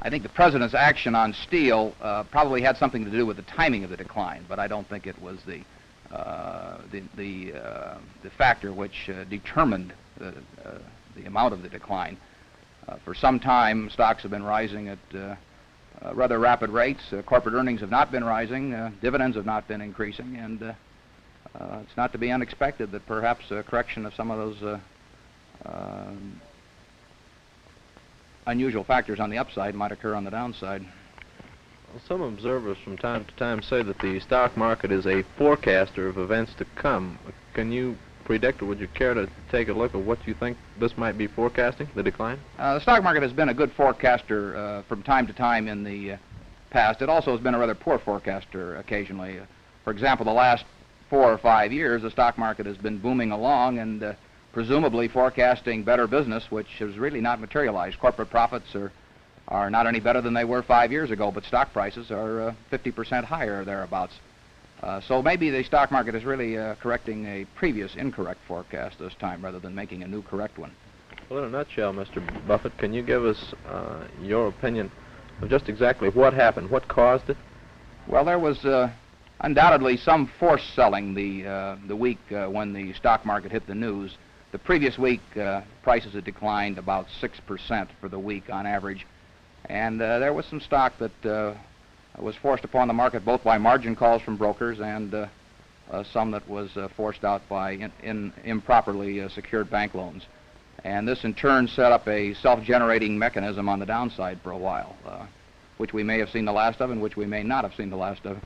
I think the president's action on steel probably had something to do with the timing of the decline, but I don't think it was the factor which determined the amount of the decline. For some time, stocks have been rising at rather rapid rates. Corporate earnings have not been rising. Dividends have not been increasing, and it's not to be unexpected that perhaps a correction of some of those unusual factors on the upside might occur on the downside. Well, some observers from time to time say that the stock market is a forecaster of events to come. Can you predict, or would you care to take a look at what you think this might be forecasting, the decline? The stock market has been a good forecaster from time to time in the past. It also has been a rather poor forecaster occasionally. For example, the last 4 or 5 years, the stock market has been booming along and presumably forecasting better business, which has really not materialized. Corporate profits are not any better than they were 5 years ago, but stock prices are 50% higher or thereabouts. So maybe the stock market is really correcting a previous incorrect forecast this time rather than making a new correct one. Well, in a nutshell, Mr. Buffett, can you give us your opinion of just exactly what happened, what caused it? Well, there was undoubtedly some forced selling the week when the stock market hit the news. The previous week, prices had declined about 6% for the week on average, and there was some stock that was forced upon the market both by margin calls from brokers and some that was forced out by improperly secured bank loans. And this in turn set up a self-generating mechanism on the downside for a while, which we may have seen the last of and which we may not have seen the last of.